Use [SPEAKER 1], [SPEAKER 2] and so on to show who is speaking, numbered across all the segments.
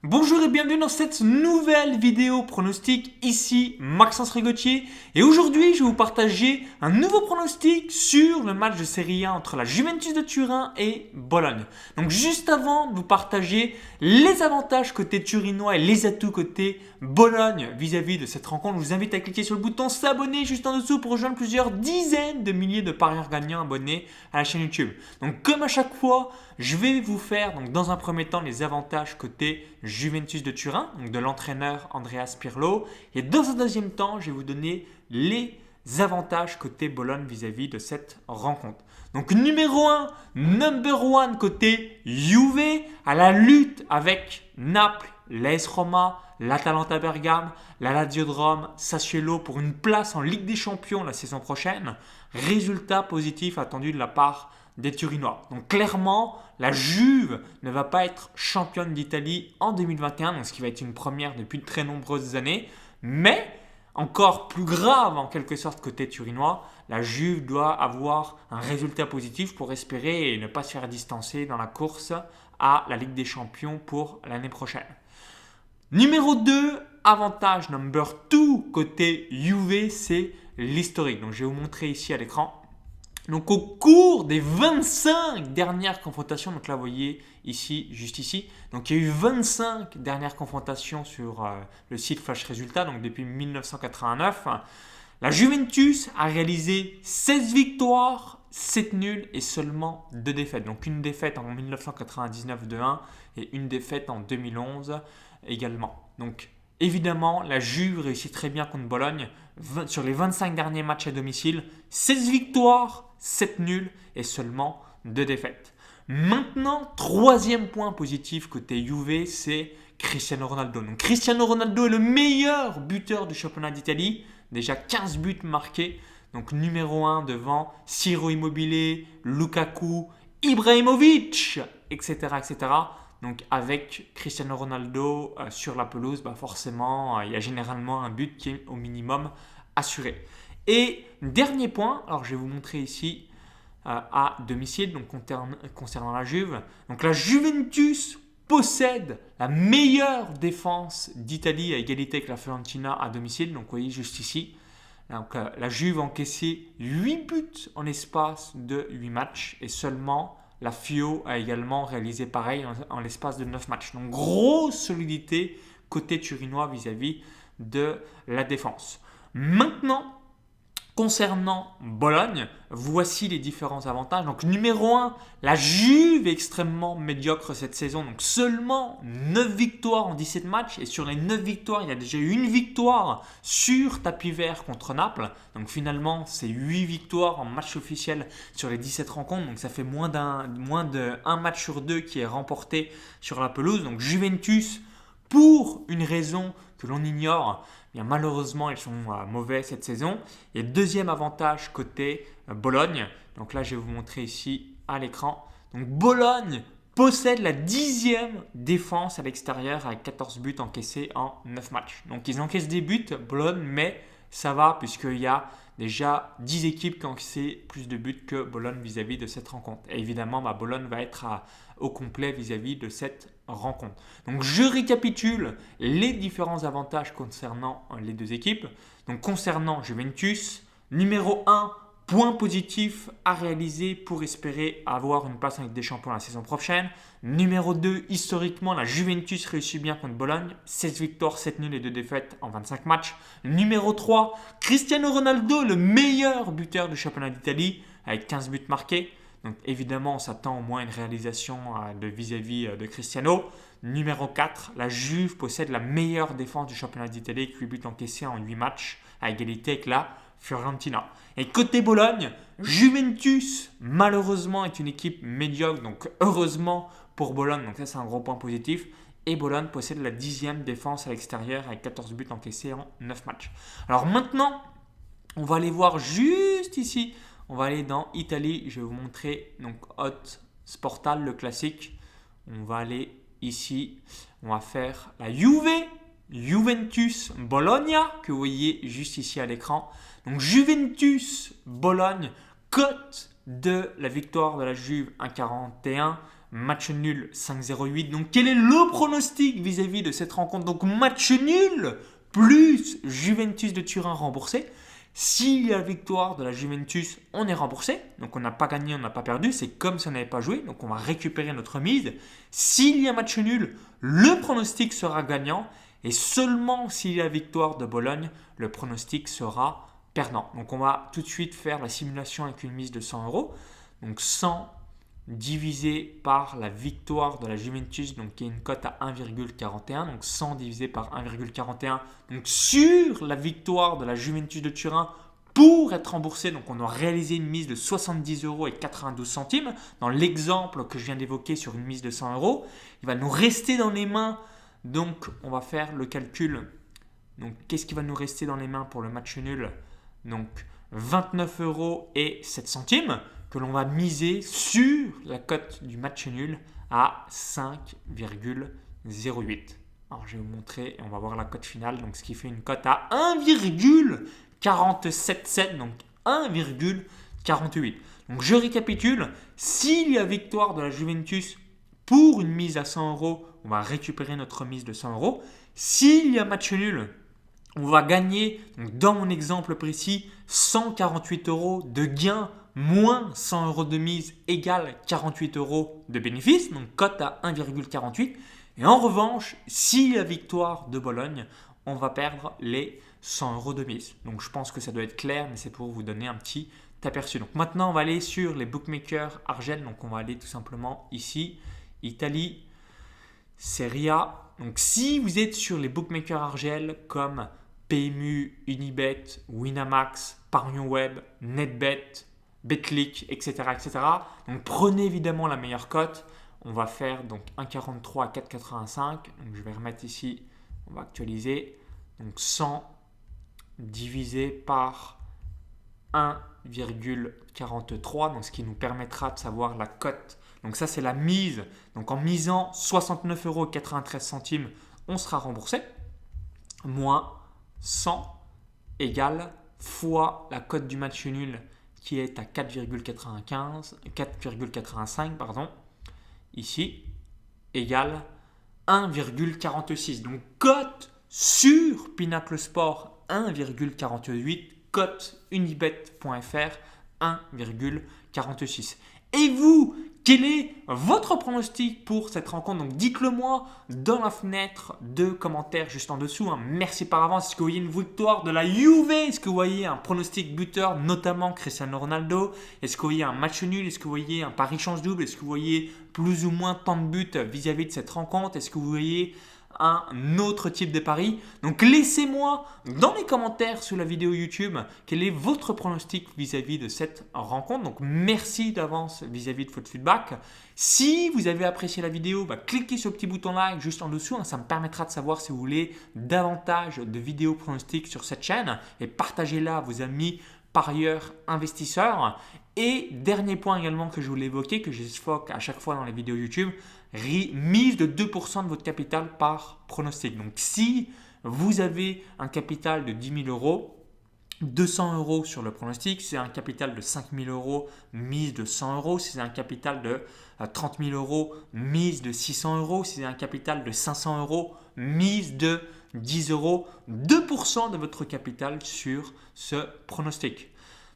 [SPEAKER 1] Bonjour et bienvenue dans cette nouvelle vidéo pronostic, ici Maxence Rigotier et aujourd'hui je vais vous partager un nouveau pronostic sur le match de Serie A entre la Juventus de Turin et Bologne. Donc juste avant de vous partager les avantages côté turinois et les atouts côté Bologne vis-à-vis de cette rencontre, je vous invite à cliquer sur le bouton s'abonner juste en dessous pour rejoindre plusieurs dizaines de milliers de parieurs gagnants abonnés à la chaîne YouTube. Donc comme à chaque fois, je vais vous faire dans un premier temps les avantages côté Juventus de Turin, donc de l'entraîneur Andreas Pirlo. Et dans un deuxième temps, je vais vous donner les avantages côté Bologne vis-à-vis de cette rencontre. Donc numéro 1, number 1 côté Juve, à la lutte avec Naples, l'AS Roma, l'Atalanta Bergame, la Lazio de Rome, Sassuolo pour une place en Ligue des Champions la saison prochaine. Résultat positif attendu de la part des Turinois. Donc clairement, la Juve ne va pas être championne d'Italie en 2021, donc ce qui va être une première depuis de très nombreuses années. Mais, encore plus grave en quelque sorte côté turinois, la Juve doit avoir un résultat positif pour espérer et ne pas se faire distancer dans la course à la Ligue des Champions pour l'année prochaine. Numéro 2, avantage number 2 côté Juve, c'est l'historique. Donc je vais vous montrer ici à l'écran. Donc au cours des 25 dernières confrontations, donc là vous voyez ici, juste ici, donc il y a eu 25 dernières confrontations sur le site Flash Résultats, donc depuis 1989. La Juventus a réalisé 16 victoires, 7 nuls et seulement 2 défaites. Donc une défaite en 1999 de 1 et une défaite en 2011 également. Donc évidemment, la Juve réussit très bien contre Bologne. Sur les 25 derniers matchs à domicile, 16 victoires, 7 nuls et seulement 2 défaites. Maintenant, troisième point positif côté Juve, c'est Cristiano Ronaldo. Donc Cristiano Ronaldo est le meilleur buteur du championnat d'Italie. Déjà 15 buts marqués. Donc numéro 1 devant Ciro Immobile, Lukaku, Ibrahimovic, etc. etc. Donc avec Cristiano Ronaldo sur la pelouse, forcément, il y a généralement un but qui est au minimum assuré. Et dernier point, alors je vais vous montrer ici à domicile, donc concernant la Juve. Donc la Juventus possède la meilleure défense d'Italie à égalité avec la Fiorentina à domicile. Donc vous voyez juste ici. Donc, la Juve a encaissé 8 buts en l'espace de 8 matchs et seulement la Fio a également réalisé pareil en l'espace de 9 matchs. Donc grosse solidité côté turinois vis-à-vis de la défense. Maintenant, concernant Bologne, voici les différents avantages. Donc numéro 1, la Juve est extrêmement médiocre cette saison. Donc seulement 9 victoires en 17 matchs. Et sur les 9 victoires, il y a déjà eu une victoire sur tapis vert contre Naples. Donc finalement, c'est 8 victoires en match officiel sur les 17 rencontres. Donc ça fait moins de 1 match sur 2 qui est remporté sur la pelouse. Donc Juventus, pour une raison que l'on ignore, malheureusement, ils sont mauvais cette saison. Et deuxième avantage côté Bologne. Donc là, je vais vous montrer ici à l'écran. Donc Bologne possède la 10e défense à l'extérieur avec 14 buts encaissés en 9 matchs. Donc ils encaissent des buts, Bologne, mais ça va puisqu'il y a déjà 10 équipes qui ont encaissé plus de buts que Bologne vis-à-vis de cette rencontre. Et évidemment, Bologne va être au complet vis-à-vis de cette rencontre. Donc je récapitule les différents avantages concernant les deux équipes. Donc concernant Juventus, numéro 1, point positif à réaliser pour espérer avoir une place en Ligue des Champions la saison prochaine. Numéro 2, historiquement, la Juventus réussit bien contre Bologne. 16 victoires, 7 nuls et 2 défaites en 25 matchs. Numéro 3, Cristiano Ronaldo, le meilleur buteur du championnat d'Italie avec 15 buts marqués. Donc évidemment, on s'attend au moins à une réalisation de vis-à-vis de Cristiano. Numéro 4, la Juve possède la meilleure défense du championnat d'Italie avec 8 buts encaissés en 8 matchs à égalité avec la Fiorentina. Et côté Bologne, Juventus malheureusement est une équipe médiocre, donc heureusement pour Bologne, donc ça c'est un gros point positif. Et Bologne possède la 10e défense à l'extérieur avec 14 buts encaissés en 9 matchs. Alors maintenant, on va aller voir juste ici. On va aller dans Italie. Je vais vous montrer donc Hot Sportal, le classique. On va aller ici. On va faire la Juventus Bologna que vous voyez juste ici à l'écran. Donc Juventus Bologne, cote de la victoire de la Juve 1,41. match nul 5,08. Donc quel est le pronostic vis-à-vis de cette rencontre? Donc match nul plus Juventus de Turin remboursé. S'il y a victoire de la Juventus, on est remboursé. Donc on n'a pas gagné, on n'a pas perdu. C'est comme si on n'avait pas joué. Donc on va récupérer notre mise. S'il y a match nul, le pronostic sera gagnant. Et seulement s'il y a victoire de Bologne, le pronostic sera perdant. Donc on va tout de suite faire la simulation avec une mise de 100 euros. Donc 100 divisé par la victoire de la Juventus, donc qui est une cote à 1,41, donc 100 divisé par 1,41, donc sur la victoire de la Juventus de Turin pour être remboursé, donc on a réalisé une mise de 70 euros et 92 centimes. Dans l'exemple que je viens d'évoquer sur une mise de 100 euros, il va nous rester dans les mains, donc on va faire le calcul. Donc qu'est-ce qui va nous rester dans les mains pour le match nul? Donc 29 euros et 7 centimes que l'on va miser sur la cote du match nul à 5,08. Alors je vais vous montrer et on va voir la cote finale, donc ce qui fait une cote à 1,477, donc 1,48. Donc je récapitule, s'il y a victoire de la Juventus pour une mise à 100 euros, on va récupérer notre mise de 100 euros. S'il y a match nul, on va gagner, donc dans mon exemple précis, 148 euros de gain moins 100 euros de mise égale 48 euros de bénéfice, donc cote à 1,48. Et en revanche, s'il y a victoire de Bologne, on va perdre les 100 euros de mise. Donc je pense que ça doit être clair, mais c'est pour vous donner un petit aperçu. Donc maintenant, on va aller sur les bookmakers Argel. Donc on va aller tout simplement ici, Italie, Serie A. Donc si vous êtes sur les bookmakers Argel comme PMU, Unibet, Winamax, Parion Web, NetBet, Betclic, etc., etc. Donc prenez évidemment la meilleure cote. On va faire donc 1,43 à 4,85. Donc je vais remettre ici, on va actualiser. Donc 100 divisé par 1,43, donc ce qui nous permettra de savoir la cote. Donc ça c'est la mise. Donc en misant 69,93 euros, on sera remboursé. Moins 100 égale fois la cote du match nul qui est à 4,85 pardon, ici, égale 1,46. Donc cote sur Pinacle Sport 1,48, cote unibet.fr 1,46. Et vous, quel est votre pronostic pour cette rencontre? Donc dites-le moi dans la fenêtre de commentaires juste en dessous. Merci par avance. Est-ce que vous voyez une victoire de la Juve? Est-ce que vous voyez un pronostic buteur, notamment Cristiano Ronaldo? Est-ce que vous voyez un match nul? Est-ce que vous voyez un pari chance double? Est-ce que vous voyez plus ou moins tant de buts vis-à-vis de cette rencontre? Est-ce que vous voyez un autre type de pari? Donc laissez-moi dans les commentaires sous la vidéo YouTube quel est votre pronostic vis-à-vis de cette rencontre. Donc merci d'avance vis-à-vis de votre feedback. Si vous avez apprécié la vidéo, cliquez sur le petit bouton like juste en dessous. Ça me permettra de savoir si vous voulez davantage de vidéos pronostiques sur cette chaîne et partagez-la à vos amis parieurs investisseurs. Et dernier point également que je voulais évoquer, que j'évoque à chaque fois dans les vidéos YouTube, mise de 2% de votre capital par pronostic. Donc si vous avez un capital de 10 000 euros, 200 euros sur le pronostic. Si c'est un capital de 5 000 euros, mise de 100 euros. Si c'est un capital de 30 000 euros, mise de 600 euros. Si c'est un capital de 500 euros, mise de 10 euros. 2% de votre capital sur ce pronostic.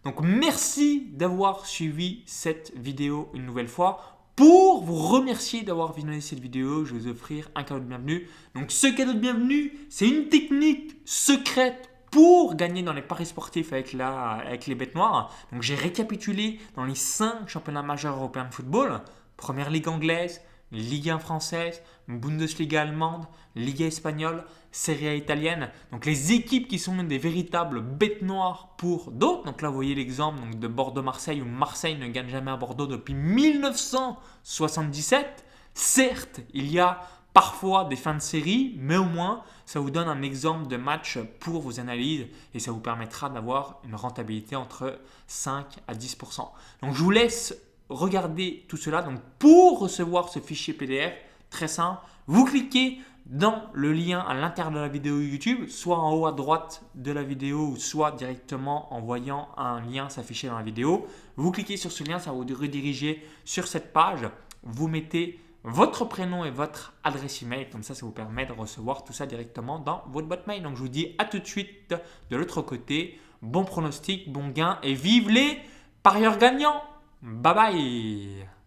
[SPEAKER 1] Donc merci d'avoir suivi cette vidéo une nouvelle fois. Pour vous remercier d'avoir visionné cette vidéo, je vais vous offrir un cadeau de bienvenue. Donc ce cadeau de bienvenue, c'est une technique secrète pour gagner dans les paris sportifs avec les bêtes noires. Donc j'ai récapitulé dans les 5 championnats majeurs européens de football. Première ligue anglaise, Ligue 1 française, Bundesliga allemande, Liga espagnole, Serie A italienne. Donc les équipes qui sont des véritables bêtes noires pour d'autres. Donc là vous voyez l'exemple de Bordeaux-Marseille où Marseille ne gagne jamais à Bordeaux depuis 1977. Certes, il y a parfois des fins de série, mais au moins ça vous donne un exemple de match pour vos analyses et ça vous permettra d'avoir une rentabilité entre 5 à 10%. Donc je vous laisse regarder tout cela. Donc pour recevoir ce fichier PDF, très simple, vous cliquez dans le lien à l'intérieur de la vidéo YouTube, soit en haut à droite de la vidéo ou soit directement en voyant un lien s'afficher dans la vidéo. Vous cliquez sur ce lien, ça va vous rediriger sur cette page. vous mettez votre prénom et votre adresse email. Comme ça vous permet de recevoir tout ça directement dans votre boîte mail. Donc je vous dis à tout de suite de l'autre côté. Bon pronostic, bon gain et vive les parieurs gagnants. Bye bye.